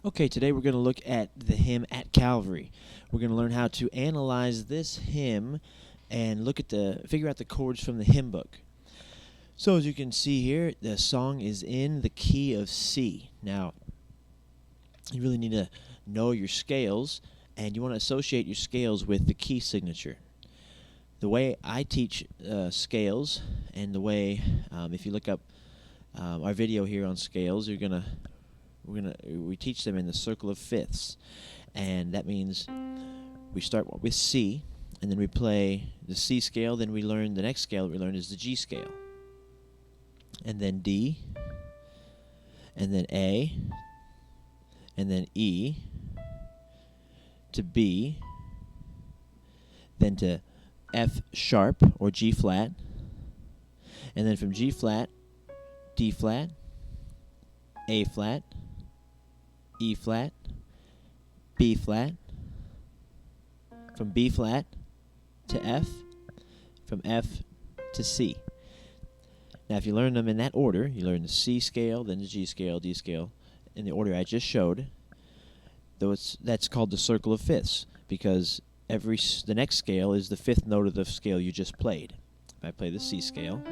Okay, today we're going to look at the hymn At Calvary. We're going to learn how to analyze this hymn and figure out the chords from the hymn book. So as you can see here, the song is in the key of C. Now, you really need to know your scales, and you want to associate your scales with the key signature. The way I teach scales, and the way, if you look up our video here on scales, we teach them in the circle of fifths, and that means we start with C, and then we play the C scale. Then we learn the next scale we learn is the G scale, and then D, and then A, and then E, to B, then to F sharp or G flat, and then from G flat, D flat, A flat, E flat, B flat, from B flat to F, from F to C. Now if you learn them in that order, you learn the C scale, then the G scale, D scale, in the order I just showed, that's called the circle of fifths, because the next scale is the fifth note of the scale you just played. If I play the C scale,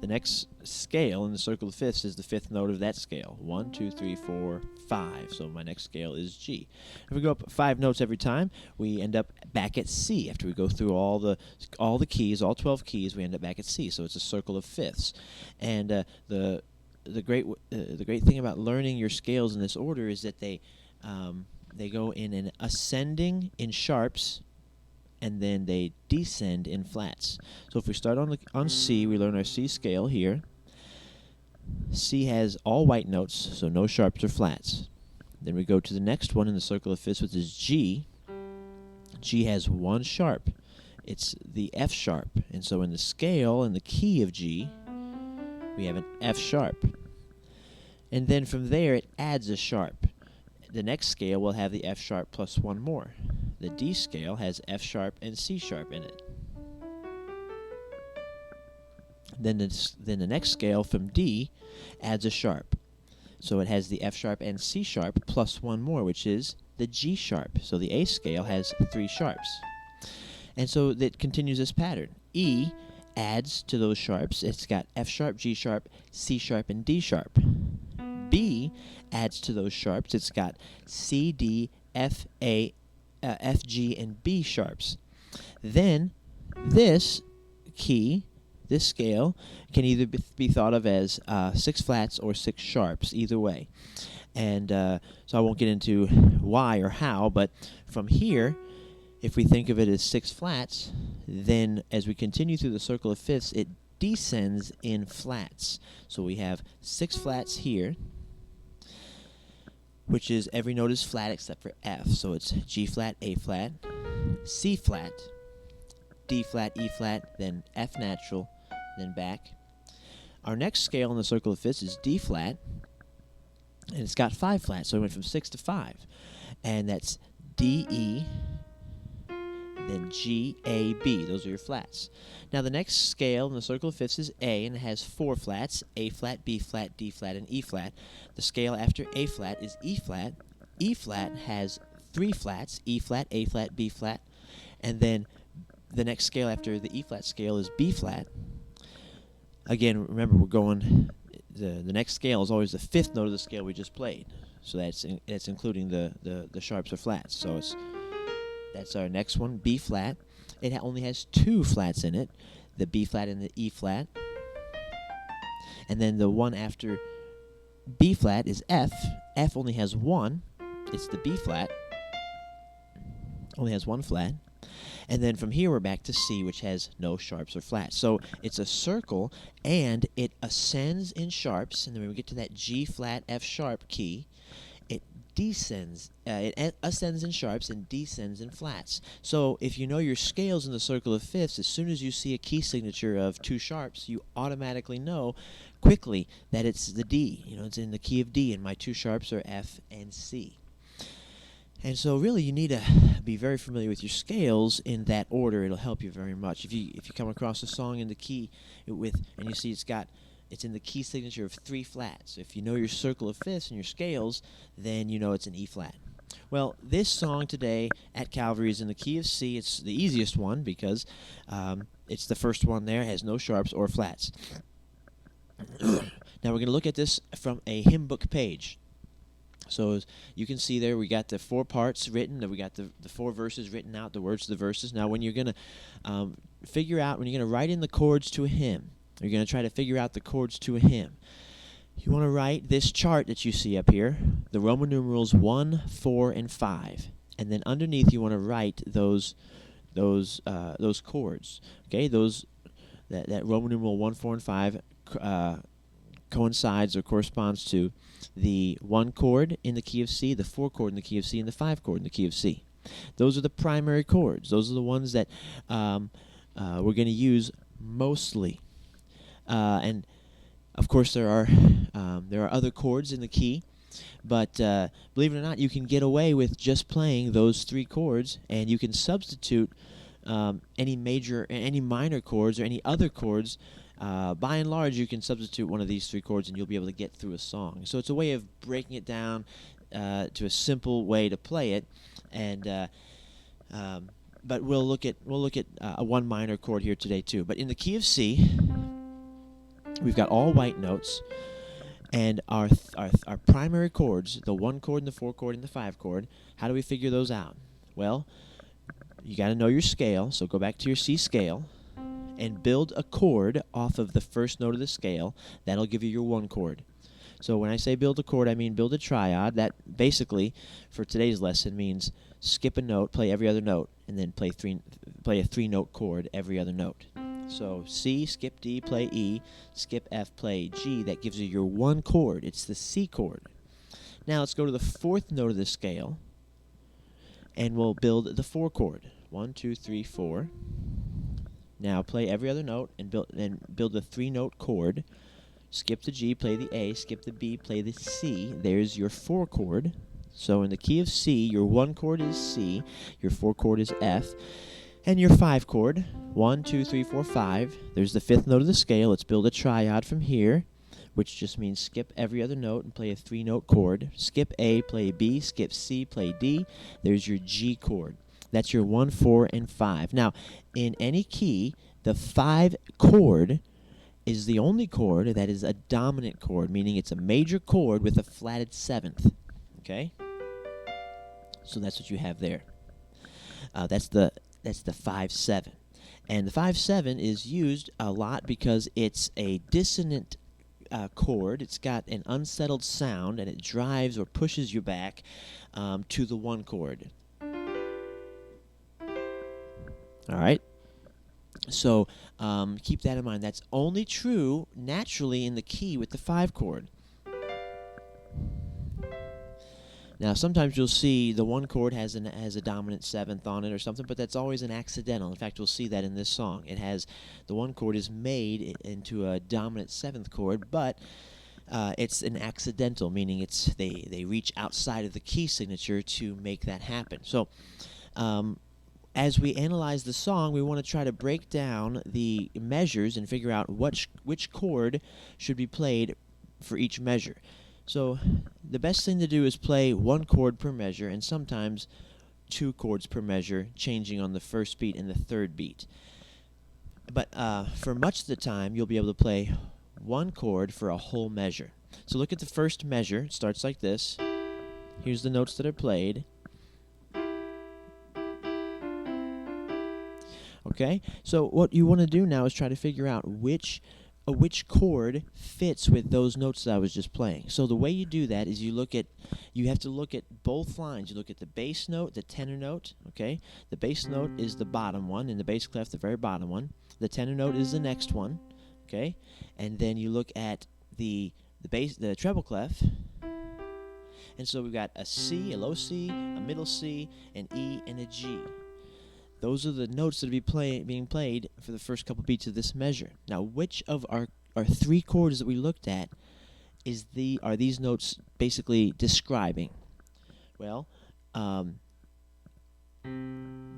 the next scale in the circle of fifths is the fifth note of that scale. 1, 2, 3, 4, 5. So my next scale is G. If we go up 5 notes every time, we end up back at C. After we go through all the keys, all 12 keys, we end up back at C. So it's a circle of fifths. And the great thing about learning your scales in this order is that they go in an ascending in sharps, and then they descend in flats. So if we start on C, we learn our C scale here. C has all white notes, so no sharps or flats. Then we go to the next one in the circle of fifths, which is G. G has one sharp. It's the F sharp. And so in the scale, in the key of G, we have an F sharp. And then from there, it adds a sharp. The next scale will have the F sharp plus one more. The D scale has F sharp and C sharp in it. Then the next scale from D adds a sharp. So it has the F sharp and C sharp plus one more, which is the G sharp. So the A scale has 3 sharps. And so it continues this pattern. E adds to those sharps. It's got F sharp, G sharp, C sharp, and D sharp. B adds to those sharps. It's got C, D, F, A, F, G, and B sharps. Then this key, this scale, can either be thought of as 6 flats or 6 sharps, either way. And so I won't get into why or how, but from here, if we think of it as 6 flats, then as we continue through the circle of fifths, it descends in flats. So we have 6 flats here, which is every note is flat except for F. So it's G flat, A flat, C flat, D flat, E flat, then F natural, then back. Our next scale in the circle of fifths is D flat, and it's got 5 flats, so we went from 6 to 5. And that's D, E, then G, A, B. Those are your flats. Now the next scale in the circle of fifths is A, and it has 4 flats: A flat, B flat, D flat, and E flat. The scale after A flat is E flat. E flat has 3 flats: E flat, A flat, B flat. And then the next scale after the E flat scale is B flat. Again, remember, we're going, the next scale is always the 5th note of the scale we just played. So that's including the sharps or flats. So that's our next one, B flat. It only has 2 flats in it, the B flat and the E flat. And then the one after B flat is F. F only has 1. It's the B flat. Only has 1 flat. And then from here we're back to C, which has no sharps or flats. So it's a circle, and it ascends in sharps. And then when we get to that G flat, F sharp key, it descends. It ascends in sharps and descends in flats. So if you know your scales in the circle of fifths, as soon as you see a key signature of 2 sharps, you automatically know quickly that it's the D. It's in the key of D, and my 2 sharps are F and C. And so really you need to be very familiar with your scales in that order. It'll help you very much. If you come across a song in the key and you see it's got it's in the key signature of 3 flats. If you know your circle of fifths and your scales, then you know it's an E flat. Well, this song today, At Calvary, is in the key of C. It's the easiest one because it's the first one there. It has no sharps or flats. Now we're going to look at this from a hymn book page. So as you can see there, we got the 4 parts written. We got the 4 verses written out, the words to the verses. Now when you're going to figure out, when you're going to write in the chords to a hymn, you're going to try to figure out the chords to a hymn. You want to write this chart that you see up here, the Roman numerals 1, 4, and 5. And then underneath you want to write those chords. Okay, that Roman numeral 1, 4, and 5 coincides or corresponds to the 1 chord in the key of C, the 4 chord in the key of C, and the 5 chord in the key of C. Those are the primary chords. Those are the ones that we're going to use mostly. And of course, there are other chords in the key, but believe it or not, you can get away with just playing those 3 chords, and you can substitute any minor chords or any other chords. By and large, you can substitute one of these 3 chords, and you'll be able to get through a song. So it's a way of breaking it down to a simple way to play it, and but we'll look at a 1 minor chord here today too. But in the key of C, we've got all white notes, and our primary chords, the 1 chord and the 4 chord and the 5 chord. How do we figure those out? Well, you got to know your scale, so go back to your C scale and build a chord off of the first note of the scale. That'll give you your 1 chord. So when I say build a chord, I mean build a triad. That basically, for today's lesson, means skip a note, play every other note, and then play a 3-note chord every other note. So C, skip D, play E, skip F, play G. That gives you your 1 chord. It's the C chord. Now let's go to the 4th note of the scale, and we'll build the 4 chord. 1, 2, 3, 4. Now play every other note and build a 3-note chord. Skip the G, play the A, skip the B, play the C. There's your 4 chord. So in the key of C, your 1 chord is C, your 4 chord is F, and your 5 chord, 1, 2, 3, 4, 5. There's the 5th note of the scale. Let's build a triad from here, which just means skip every other note and play a 3-note chord. Skip A, play B, skip C, play D. There's your G chord. That's your 1, 4, and 5. Now, in any key, the 5 chord is the only chord that is a dominant chord, meaning it's a major chord with a flatted 7th. Okay? So that's what you have there. That's the 5/7. And the 5/7 is used a lot because it's a dissonant chord. It's got an unsettled sound, and it drives or pushes you back to the 1 chord. All right? So keep that in mind. That's only true naturally in the key with the 5 chord. Now, sometimes you'll see the 1 chord has a dominant 7th on it or something, but that's always an accidental. In fact, we'll see that in this song. It has the 1 chord is made into a dominant 7th chord, but it's an accidental, meaning they reach outside of the key signature to make that happen. So, as we analyze the song, we want to try to break down the measures and figure out which chord should be played for each measure. So the best thing to do is play 1 chord per measure, and sometimes 2 chords per measure, changing on the 1st beat and the 3rd beat. But for much of the time, you'll be able to play 1 chord for a whole measure. So look at the first measure. It starts like this. Here's the notes that are played. Okay? So what you want to do now is try to figure out which chord fits with those notes that I was just playing. So the way you do that is you have to look at both lines. You look at the bass note, the tenor note, okay? The bass note is the bottom one, and the bass clef, the very bottom one. The tenor note is the next one, okay? And then you look at the treble clef. And so we've got a C, a low C, a middle C, an E, and a G. Those are the notes that will be being played for the first couple beats of this measure. Now, which of our 3 chords that we looked at are these notes basically describing? Well,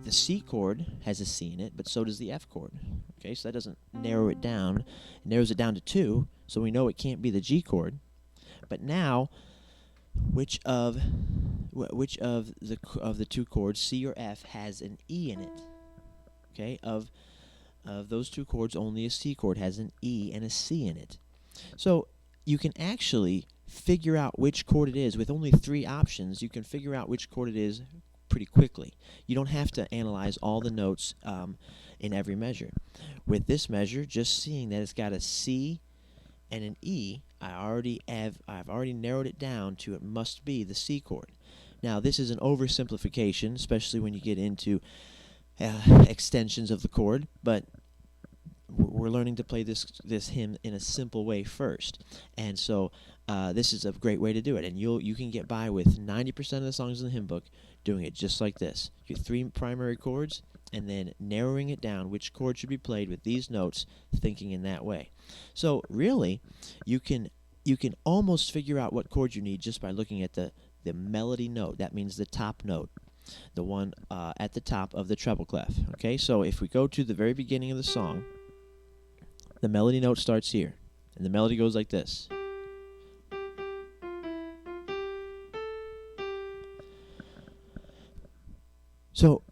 The C chord has a C in it, but so does the F chord. Okay, so that doesn't narrow it down. It narrows it down to 2, so we know it can't be the G chord. But now, which of the two chords, C or F, has an E in it? Okay, of those two chords, only a C chord has an E and a C in it. So you can actually figure out which chord it is. With only 3 options, you can figure out which chord it is pretty quickly. You don't have to analyze all the notes in every measure. With this measure, just seeing that it's got a C and an E, I've already narrowed it down to it must be the C chord. Now, this is an oversimplification, especially when you get into extensions of the chord, but we're learning to play this hymn in a simple way first, and so this is a great way to do it. And you can get by with 90% of the songs in the hymn book doing it just like this. Your 3 primary chords, and then narrowing it down which chord should be played with these notes, thinking in that way. So really, you can almost figure out what chord you need just by looking at the melody note. That means the top note, the one at the top of the treble clef. Okay, so if we go to the very beginning of the song, the melody note starts here, and the melody goes like this. So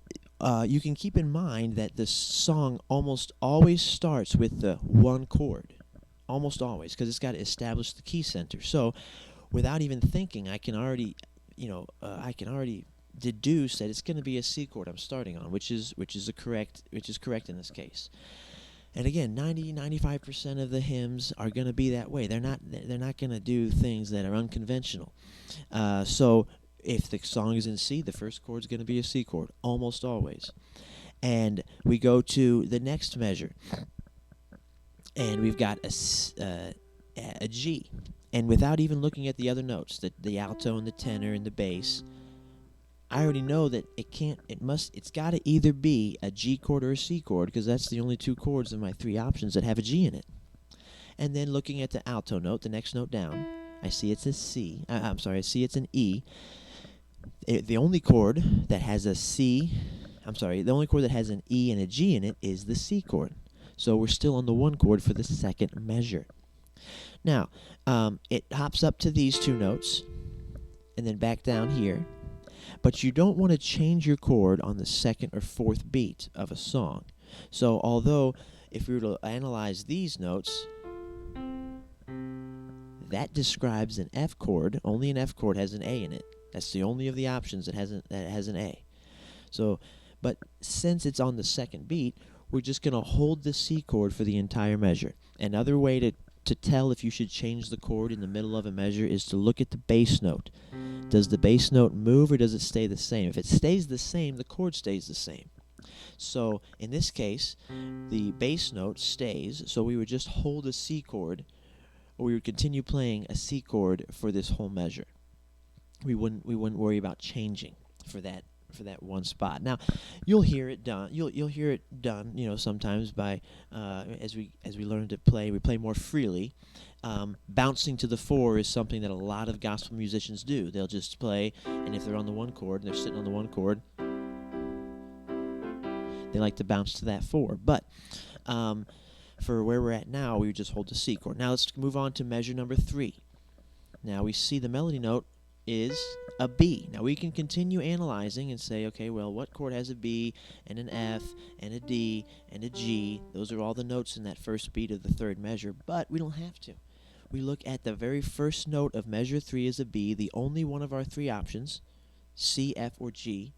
you can keep in mind that this song almost always starts with the one chord, almost always, because it's got to establish the key center. So without even thinking, I can already deduce that it's going to be a C chord I'm starting on, which is correct in this case. And again, 95% of the hymns are going to be that way. They're not going to do things that are unconventional. So if the song is in C, the first chord is going to be a C chord, almost always. And we go to the next measure, and we've got a G. And without even looking at the other notes, the alto and the tenor and the bass, I already know that it's got to either be a G chord or a C chord, because that's the only 2 chords of my 3 options that have a G in it. And then looking at the alto note, the next note down, I see it's a C. I see it's an E. The only chord that has an E and a G in it is the C chord. So we're still on the 1 chord for the second measure. Now, it hops up to these 2 notes, and then back down here. But you don't want to change your chord on the 2nd or 4th beat of a song. So although if we were to analyze these notes, that describes an F chord. Only an F chord has an A in it. That's the only of the options that has an A. So, but since it's on the 2nd beat, we're just going to hold the C chord for the entire measure. Another way to tell if you should change the chord in the middle of a measure is to look at the bass note. Does the bass note move, or does it stay the same? If it stays the same, the chord stays the same. So in this case, the bass note stays, so we would just hold a C chord, or we would continue playing a C chord for this whole measure. We wouldn't worry about changing for that one spot. Now, you'll hear it done. You'll hear it done. Sometimes by as we learn to play, we play more freely. Bouncing to the 4 is something that a lot of gospel musicians do. They'll just play, and if they're on the 1 chord, and they're sitting on the 1 chord, they like to bounce to that 4. But for where we're at now, we would just hold the C chord. Now let's move on to measure number 3. Now we see the melody note is a B. Now we can continue analyzing and say, okay, well, what chord has a B and an F and a D and a G? Those are all the notes in that first beat of the 3rd measure, but we don't have to. We look at the very first note of measure 3 as a B, the only one of our 3 options, C, F, or G,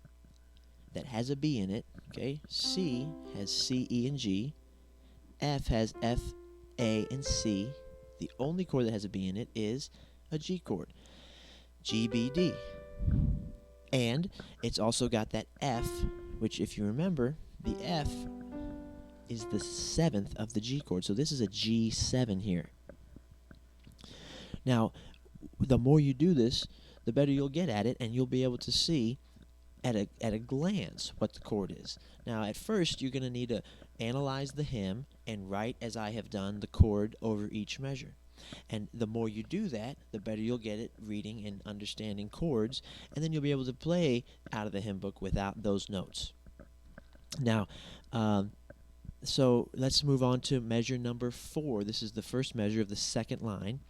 that has a B in it. Okay, C has C, E, and G. F has F, A, and C. The only chord that has a B in it is a G chord. G, B, D. And it's also got that F, which, if you remember, the F is the 7th of the G chord. So this is a G7 here. Now, the more you do this, the better you'll get at it, and you'll be able to see at a glance what the chord is. Now, at first, you're going to need to analyze the hymn and write, as I have done, the chord over each measure. And the more you do that, the better you'll get at reading and understanding chords, and then you'll be able to play out of the hymn book without those notes. Now, so let's move on to measure number 4. This is the first measure of the second line.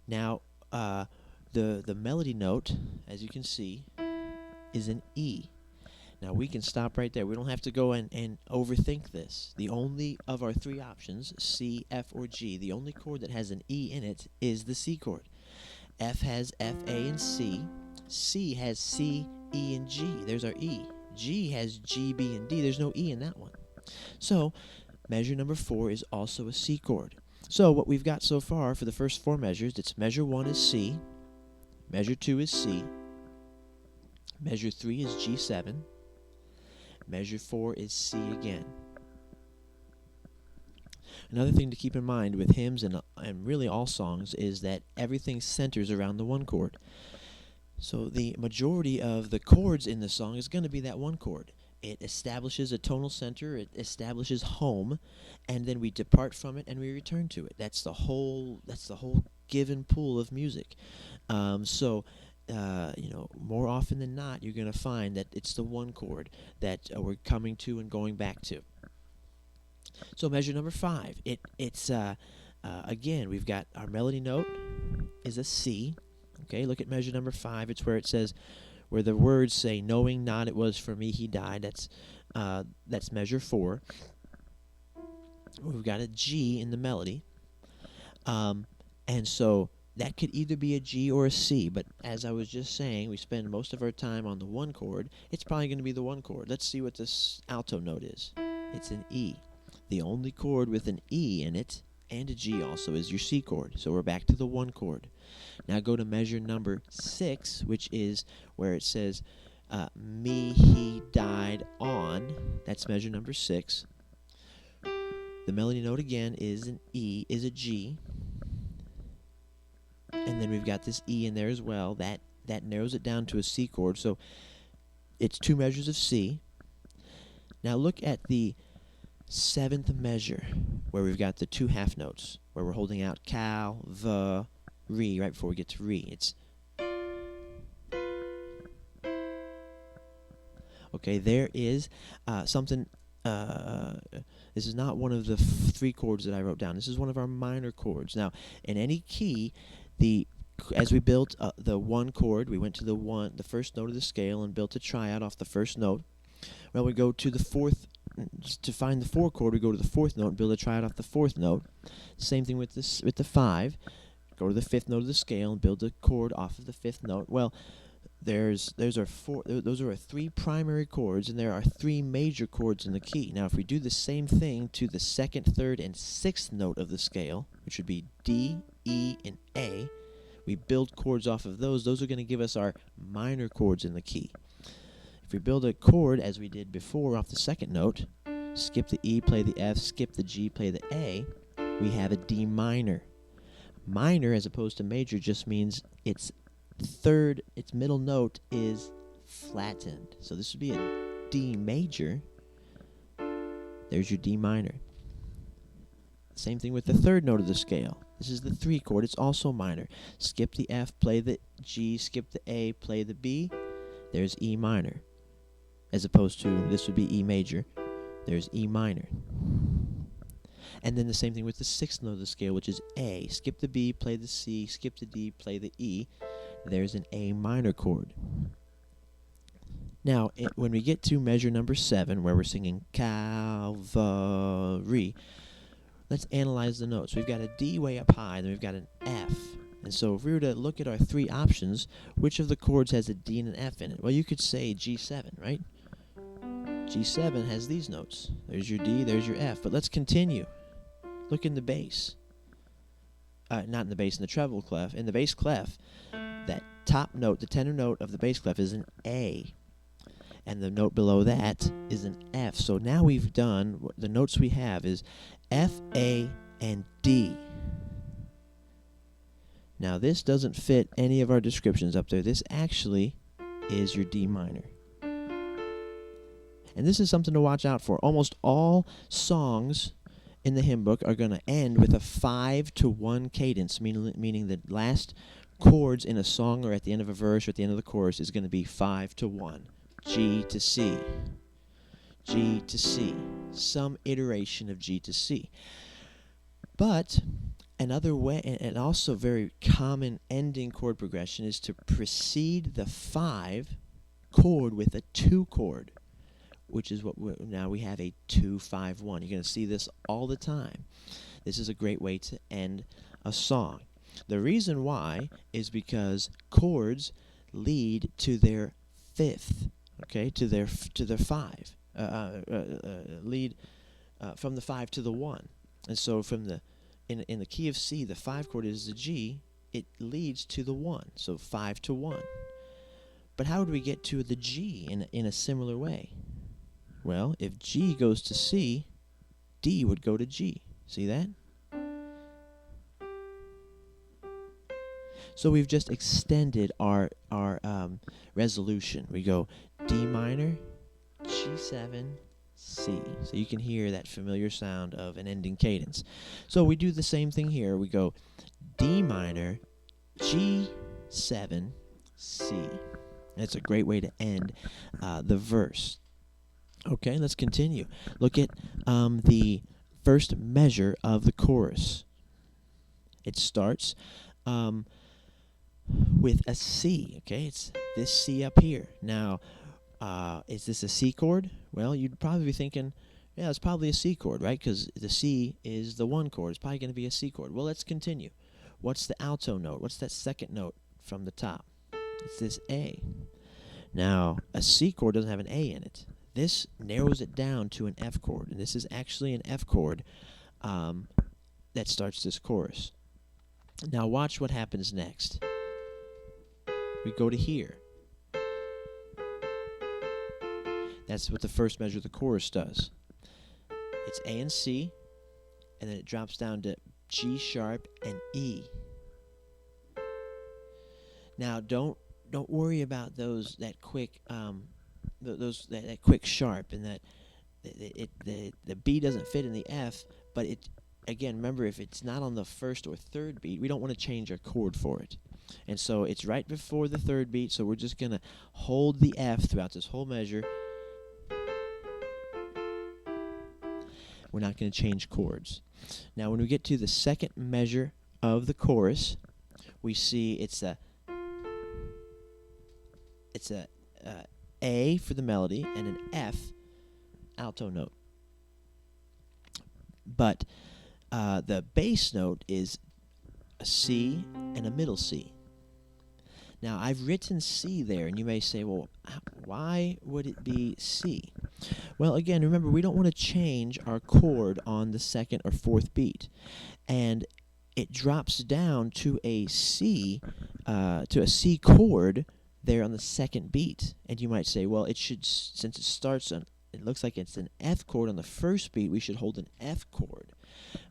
Now, the melody note, as you can see, is an E. Now, we can stop right there. We don't have to go and overthink this. The only of our 3 options, C, F, or G, the only chord that has an E in it is the C chord. F has F, A, and C. C has C, E, and G. There's our E. G has G, B, and D. There's no E in that one. So, measure number 4 is also a C chord. So, what we've got so far for the first 4 measures, it's measure 1 is C, measure 2 is C, measure 3 is G7, measure 4 is C again. Another thing to keep in mind with hymns and really all songs is that everything centers around the 1 chord. So the majority of the chords in the song is going to be that 1 chord. It establishes a tonal center, it establishes home, and then we depart from it and we return to it. That's the whole given pool of music. More often than not, you're going to find that it's the 1 chord that we're coming to and going back to. So measure number 5, it's again, we've got our melody note is a C. Okay, look at measure number 5. It's where it says, where the words say, "Knowing not it was for me he died." That's measure 4. We've got a G in the melody, and so that could either be a G or a C, but as I was just saying, we spend most of our time on the 1 chord. It's probably going to be the 1 chord. Let's see what this alto note is. It's an E. The only chord with an E in it, and a G also, is your C chord. So we're back to the 1 chord. Now go to measure number 6, which is where it says, "Me he died on." That's measure number 6. The melody note again is an E, is a G. And then we've got this E in there as well. That narrows it down to a C chord. So it's 2 measures of C. Now look at the 7th measure, where we've got the 2 half notes, where we're holding out Calvary right before we get to Re. It's okay. There is something. This is not one of the 3 chords that I wrote down. This is one of our minor chords. Now, in any key, as we built the 1 chord, we went to the first note of the scale and built a triad off the first note. Well, we go to the 4th. To find the 4 chord, we go to the 4th note and build a triad off the 4th note. Same thing with the 5. Go to the 5th note of the scale and build a chord off of the 5th note. Well, those are our 3 primary chords, and there are 3 major chords in the key. Now, if we do the same thing to the 2nd, 3rd, and 6th note of the scale, which would be D, E, and A, we build chords off of those. Those are going to give us our minor chords in the key. If we build a chord, as we did before, off the 2nd note, skip the E, play the F, skip the G, play the A, we have a D minor. Minor, as opposed to major, just means its middle note is flattened. So this would be a D major. There's your D minor. Same thing with the 3rd note of the scale. This is the 3 chord. It's also minor. Skip the F, play the G, skip the A, play the B. There's E minor. As opposed to, this would be E major. There's E minor. And then the same thing with the 6th note of the scale, which is A. Skip the B, play the C, skip the D, play the E. There's an A minor chord. Now, when we get to measure number 7, where we're singing Calvary, let's analyze the notes. We've got a D way up high, then we've got an F. And so if we were to look at our 3 options, which of the chords has a D and an F in it? Well, you could say G7, right? G7 has these notes. There's your D, there's your F. But let's continue. Look in the bass. Not in the bass, in the treble clef. In the bass clef, that top note, the tenor note of the bass clef is an A. And the note below that is an F. So now we've done, the notes we have is F, A, and D. Now this doesn't fit any of our descriptions up there. This actually is your D minor. And this is something to watch out for. Almost all songs in the hymn book are going to end with a 5-to-1 cadence, meaning the last chords in a song or at the end of a verse or at the end of the chorus is going to be 5-to-1. G to C, G to C, some iteration of G to C. But another way, and also very common ending chord progression, is to precede the 5 chord with a 2 chord, which is what now we have a 2-5-1. You're going to see this all the time. This is a great way to end a song. The reason why is because chords lead to their 5th, okay, to their 5, lead from the 5 to the 1, and so from the in the key of C, the 5 chord is the G. It leads to the 1, so 5-to-1. But how would we get to the G in a similar way? Well, if G goes to C, D would go to G. See that? So we've just extended our resolution. We go D minor, G7, C. So you can hear that familiar sound of an ending cadence. So we do the same thing here. We go D minor, G7, C. That's a great way to end the verse. Okay, let's continue. Look at the first measure of the chorus. It starts with a C. Okay, it's this C up here. Now, is this a C chord? Well, you'd probably be thinking, yeah, it's probably a C chord, right? Because the C is the 1 chord. It's probably going to be a C chord. Well, let's continue. What's the alto note? What's that second note from the top? It's this A. Now, a C chord doesn't have an A in it. This narrows it down to an F chord, and this is actually an F chord that starts this chorus. Now watch what happens next. We go to here. That's what the first measure of the chorus does. It's A and C, and then it drops down to G sharp and E. Now don't worry about that quick that quick sharp, and that the B doesn't fit in the F, but it, again, remember, if it's not on the first or third beat, we don't want to change our chord for it. And so it's right before the third beat, so we're just going to hold the F throughout this whole measure. We're not going to change chords. Now when we get to the second measure of the chorus, we see it's a A for the melody and an F alto note. But the bass note is a C and a middle C. Now, I've written C there, and you may say, well, why would it be C? Well, again, remember, we don't want to change our chord on the second or fourth beat. And it drops down to a C chord there on the second beat. And you might say, well, it should, since it starts on, it looks like it's an F chord on the first beat, we should hold an F chord.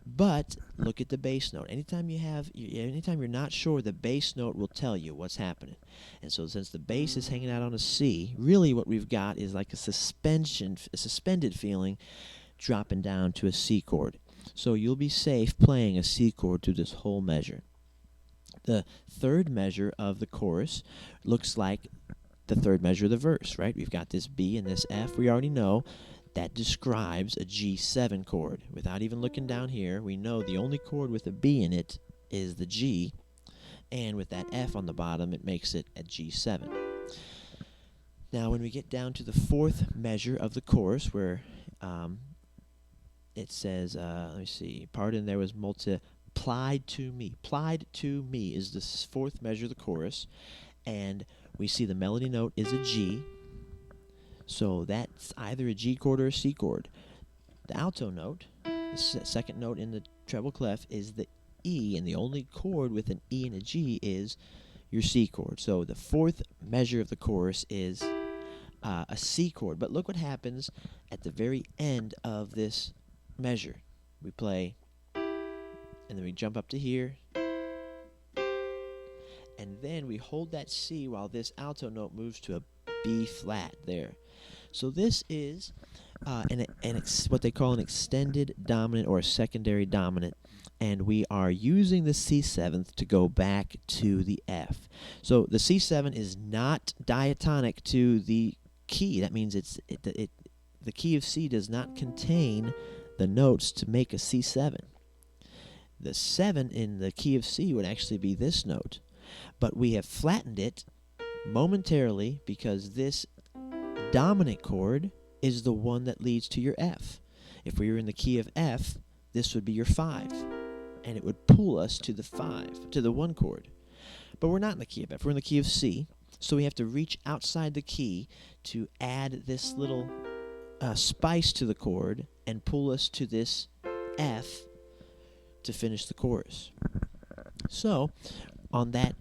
But look at the bass note. Anytime you're not sure, the bass note will tell you what's happening. And so since the bass is hanging out on a C, really what we've got is like a suspended feeling dropping down to a C chord. So you'll be safe playing a C chord through this whole measure. The third measure of the chorus looks like the third measure of the verse, right? We've got this B and this F. We already know that describes a G7 chord. Without even looking down here, we know the only chord with a B in it is the G, and with that F on the bottom, it makes it a G7. Now, when we get down to the fourth measure of the chorus, where it says, let me see, pardon, there was multiplied to me. Plied to me is the fourth measure of the chorus, and we see the melody note is a G. So that's either a G chord or a C chord. The alto note, the second note in the treble clef, is the E, and the only chord with an E and a G is your C chord. So the fourth measure of the chorus is a C chord. But look what happens at the very end of this measure. We play, and then we jump up to here, and then we hold that C while this alto note moves to a B flat there. So this is what they call an extended dominant or a secondary dominant, and we are using the C7th to go back to the F. So the C7 is not diatonic to the key. That means the key of C does not contain the notes to make a C7. The 7 in the key of C would actually be this note, but we have flattened it momentarily because this dominant chord is the one that leads to your F. If we were in the key of F, this would be your 5, and it would pull us to the 5, to the 1 chord. But we're not in the key of F, we're in the key of C, so we have to reach outside the key to add this little spice to the chord and pull us to this F to finish the chorus. So, on that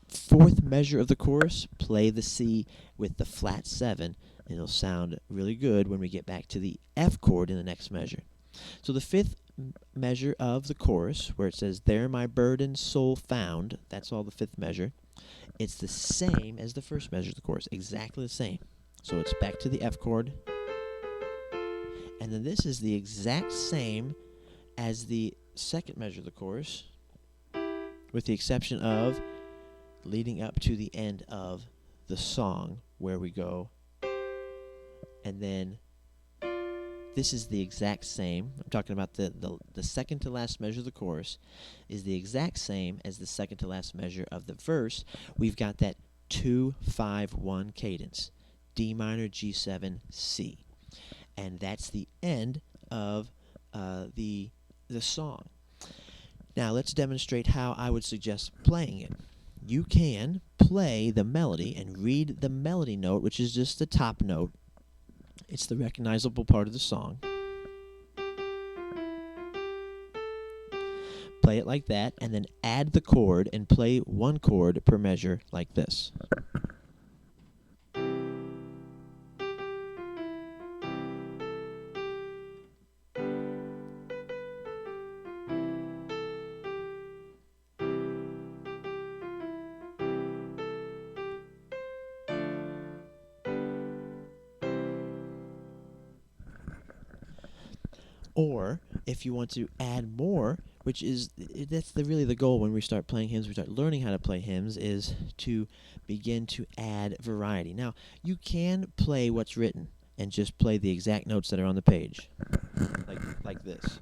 4th measure of the chorus, play the C with the flat 7, and it'll sound really good when we get back to the F chord in the next measure. So the 5th measure of the chorus, where it says, "There my burdened soul found," that's all the 5th measure. It's the same as the 1st measure of the chorus, exactly the same. So it's back to the F chord. And then this is the exact same as the 2nd measure of the chorus, with the exception of leading up to the end of the song, where we go, and then this is the exact same. I'm talking about the second to last measure of the chorus is the exact same as the second to last measure of the verse. We've got that 2-5-1 cadence, D minor, G7, C, and that's the end of the song. Now let's demonstrate how I would suggest playing it. You can play the melody and read the melody note, which is just the top note. It's the recognizable part of the song. Play it like that, and then add the chord and play 1 chord per measure like this. Or if you want to add more, which is that's really the goal when we start playing hymns, we start learning how to play hymns, is to begin to add variety. Now, you can play what's written and just play the exact notes that are on the page, like this.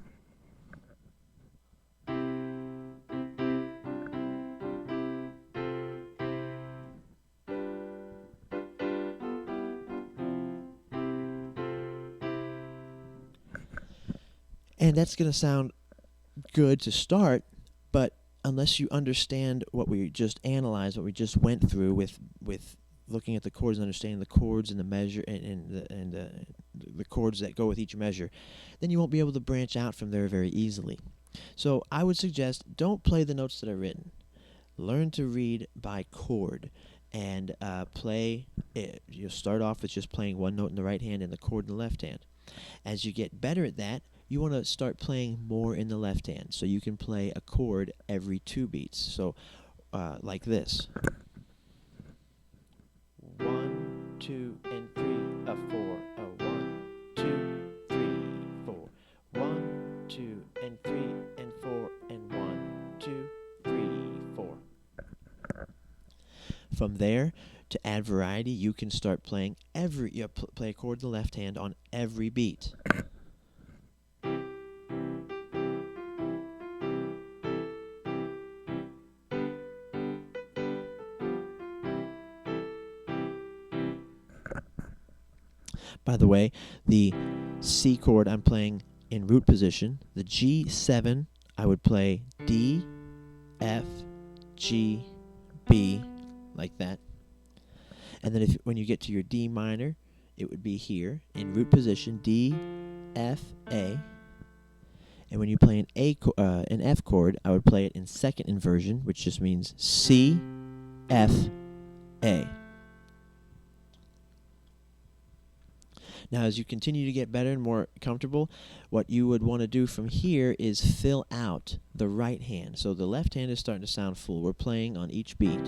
And that's going to sound good to start, but unless you understand what we just analyzed, what we just went through with looking at the chords and understanding the chords and the measure and the chords that go with each measure, then you won't be able to branch out from there very easily. So I would suggest don't play the notes that are written. Learn to read by chord and play it. You'll start off with just playing 1 note in the right hand and the chord in the left hand. As you get better at that, you want to start playing more in the left hand, so you can play a chord every 2 beats. So, like this. 1, 2, and 3, a 4, a 1, 2, 3, 4. 1, 2, and 3, and 4, and 1, 2, 3, 4. From there, to add variety, you can start playing play a chord in the left hand on every beat. By the way, the C chord I'm playing in root position. The G7 I would play D, F, G, B, like that. And then when you get to your D minor, it would be here in root position, D, F, A. And when you play an F chord, I would play it in second inversion, which just means C, F, A. Now, as you continue to get better and more comfortable, what you would want to do from here is fill out the right hand. So the left hand is starting to sound full. We're playing on each beat.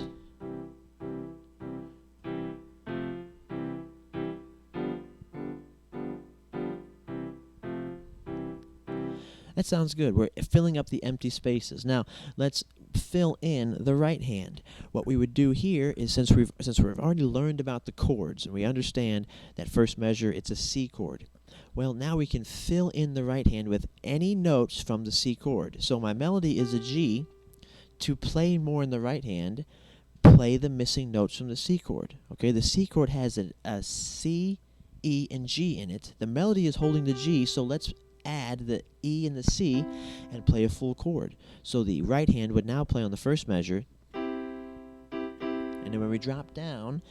sounds good. We're filling up the empty spaces. Now, let's fill in the right hand. What we would do here is, since we've already learned about the chords and we understand that first measure, it's a C chord. Well, now we can fill in the right hand with any notes from the C chord. So my melody is a G. To play more in the right hand, play the missing notes from the C chord. Okay, the C chord has a C, E, and G in it. The melody is holding the G, so let's add the E and the C and play a full chord. So the right hand would now play on the first measure, and then when we drop down,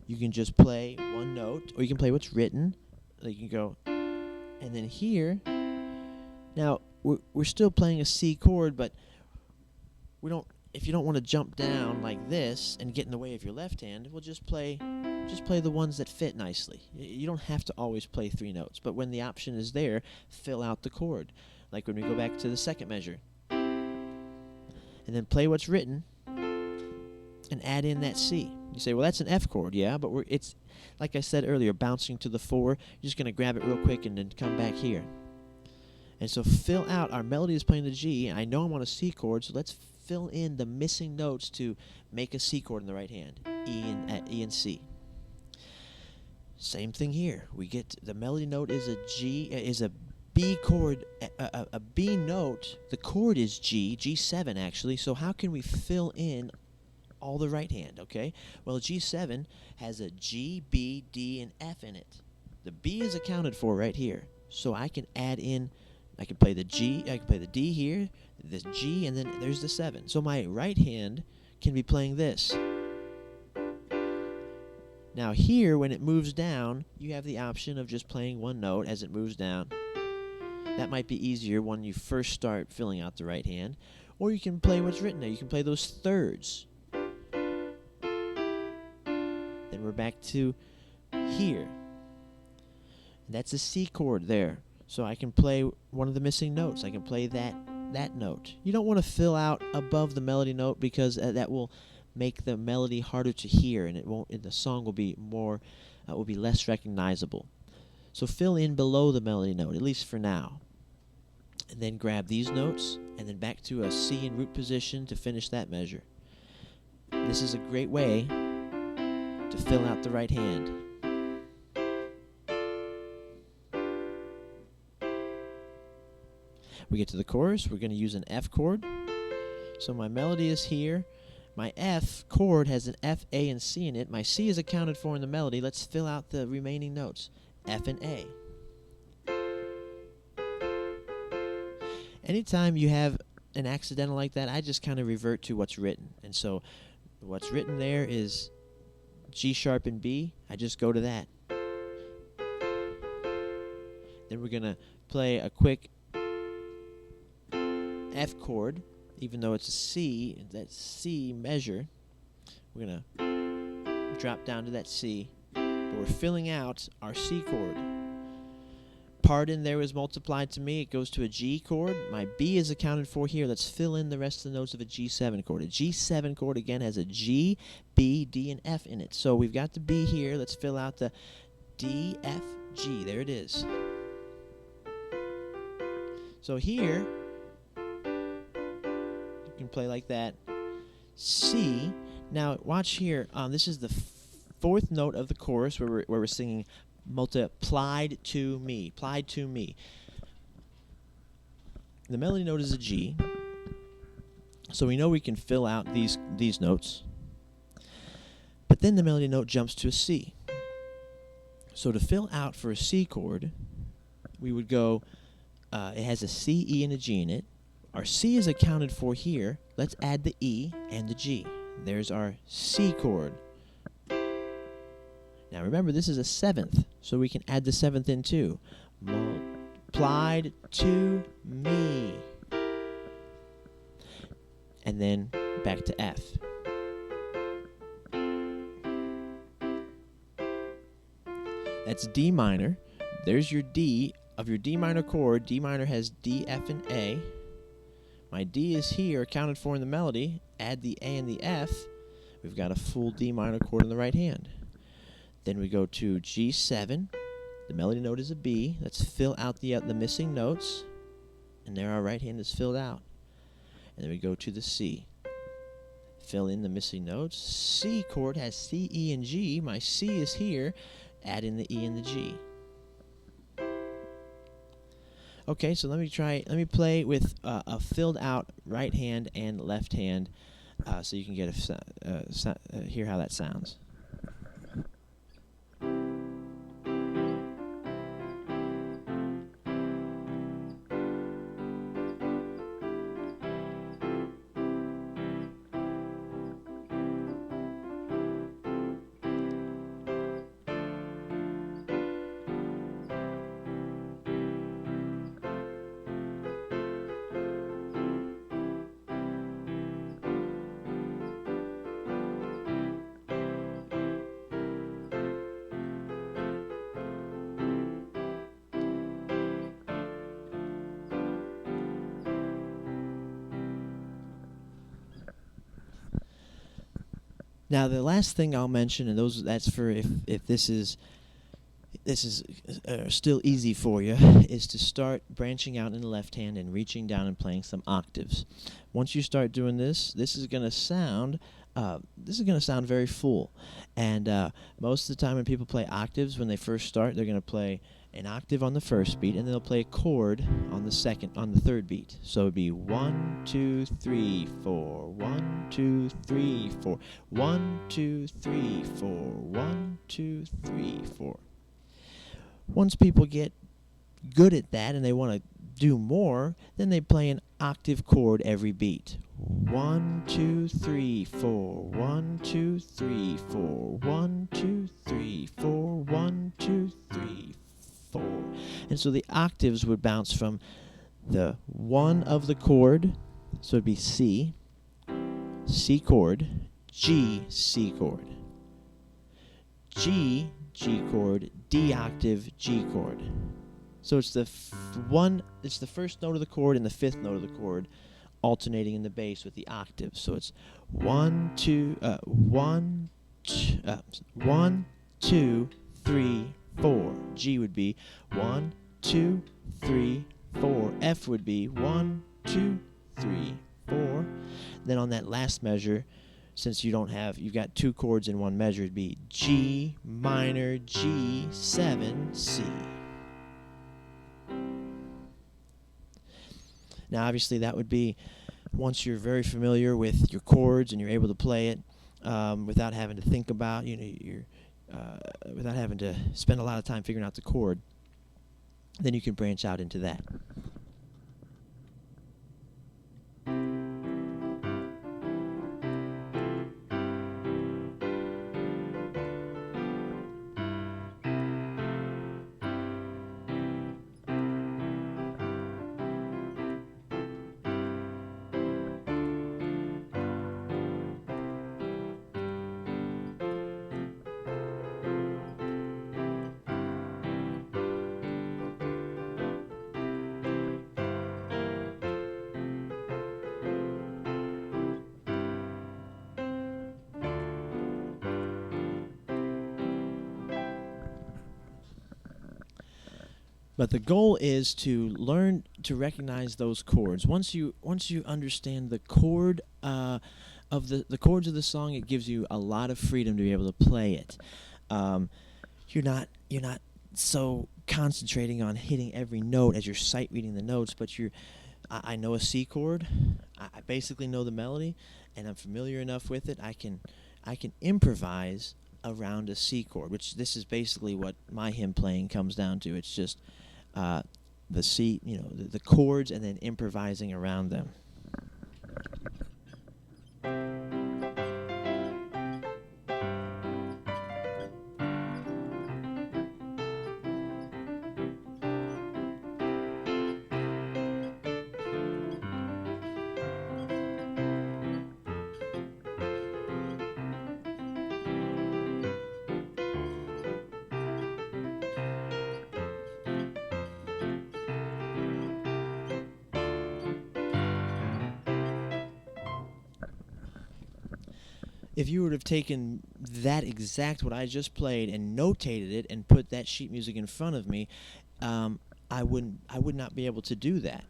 you can just play one note, or you can play what's written. You can go, and then here, now we're still playing a C chord, but we don't. If you don't want to jump down like this and get in the way of your left hand, we'll just play the ones that fit nicely. You don't have to always play 3 notes, but when the option is there, fill out the chord. Like when we go back to the second measure. And then play what's written and add in that C. You say, well, that's an F chord, yeah, but it's, like I said earlier, bouncing to the 4. You're just going to grab it real quick and then come back here. And so fill out, our melody is playing the G, and I know I'm on a C chord, so let's fill in the missing notes to make a C chord in the right hand, E and C. Same thing here. We get the melody note is a B chord, a B note. The chord is G, G7 actually. So how can we fill in all the right hand? Okay. Well, G7 has a G, B, D, and F in it. The B is accounted for right here, so I can add in. I can play the G, I can play the D here, the G, and then there's the 7. So my right hand can be playing this. Now here, when it moves down, you have the option of just playing one note as it moves down. That might be easier when you first start filling out the right hand. Or you can play what's written there. You can play those thirds. Then we're back to here. And that's a C chord there. So I can play one of the missing notes. I can play that note. You don't want to fill out above the melody note because that will make the melody harder to hear, and the song will be less recognizable. So fill in below the melody note, at least for now. And then grab these notes, and then back to a C in root position to finish that measure. This is a great way to fill out the right hand. We get to the chorus, we're going to use an F chord. So my melody is here. My F chord has an F, A, and C in it. My C is accounted for in the melody. Let's fill out the remaining notes, F and A. Anytime you have an accidental like that, I just kind of revert to what's written. And so what's written there is G sharp and B. I just go to that. Then we're going to play a quick F chord, even though it's a C, that C measure. We're going to drop down to that C, but we're filling out our C chord. Pardon there was multiplied to me. It goes to a G chord. My B is accounted for here. Let's fill in the rest of the notes of a G7 chord. A G7 chord, again, has a G, B, D, and F in it. So we've got the B here. Let's fill out the D, F, G. There it is. So here, can play like that. C. Now watch here. This is the 4th note of the chorus where we're singing multiplied to me. Plied to me. The melody note is a G, so we know we can fill out these notes. But then the melody note jumps to a C. So to fill out for a C chord, we would go. It has a C, E, and a G in it. Our C is accounted for here. Let's add the E and the G. There's our C chord. Now remember, this is a 7th, so we can add the 7th in too. Multiplied to me. And then back to F. That's D minor. There's your D. Of your D minor chord, D minor has D, F, and A. My D is here, accounted for in the melody. Add the A and the F. We've got a full D minor chord in the right hand. Then we go to G7. The melody note is a B. Let's fill out the missing notes. and there our right hand is filled out. And then we go to the C. Fill in the missing notes. C chord has C, E, and G. My C is here. Add in the E and the G. Okay, so let me play with a filled out right hand and left hand, so you can get hear how that sounds. Now the last thing I'll mention, and that's for if this is still easy for you, is to start branching out in the left hand and reaching down and playing some octaves. Once you start doing this, this is going to sound very full. And most of the time when people play octaves, when they first start, they're going to play an octave on the first beat, and then they'll play a chord on the third beat. So it'd be 1, 2, 3, 4, 1, 2, 3, 4, 1, 2, 3, 4, 1, 2, 3, 4. Once people get good at that and they want to do more, then they play an octave chord every beat. 1, 2, 3, 4, 1, 2, 3, 4, 1, 2, 3, 4, 1, 2, 3, 4. And so the octaves would bounce from the 1 of the chord, so it'd be C, C chord, G, C chord, G, G chord, D octave, G chord. So it's the first note of the chord and the fifth note of the chord alternating in the bass with the octaves. So it's 1, 2, 3, 4. G would be 1, 2, 3, 4. F would be 1, 2, 3, 4. Then on that last measure, since you've got two chords in one measure, it'd be G minor, G, 7, C. Now, obviously, that would be once you're very familiar with your chords and you're able to play it without having to think about, without having to spend a lot of time figuring out the chord, then you can branch out into that. But the goal is to learn to recognize those chords. Once you understand the chord of the chords of the song, it gives you a lot of freedom to be able to play it. You're not so concentrating on hitting every note as you're sight reading the notes, but I know a C chord. I basically know the melody, and I'm familiar enough with it. I can improvise around a C chord, which this is basically what my hymn playing comes down to. It's just the C, the chords, and then improvising around them. If you would have taken that exact what I just played and notated it and put that sheet music in front of me, I would not be able to do that.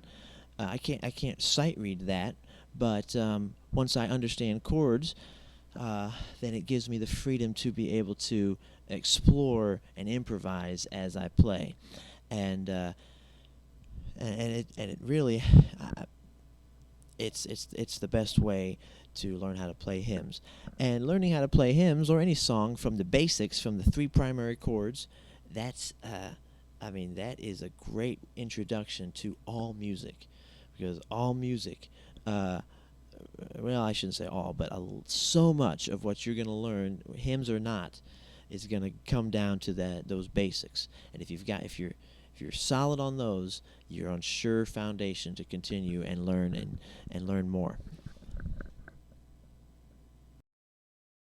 I can't sight read that, but once I understand chords, then it gives me the freedom to be able to explore and improvise as I play, and it really, it's the best way to learn how to play hymns. And learning how to play hymns or any song from the basics, from the three primary chords, that's that is a great introduction to all music, because all music, well, I shouldn't say all, but so much of what you're going to learn, hymns or not, is going to come down to those basics. And if you're solid on those, you're on sure foundation to continue and learn and learn more.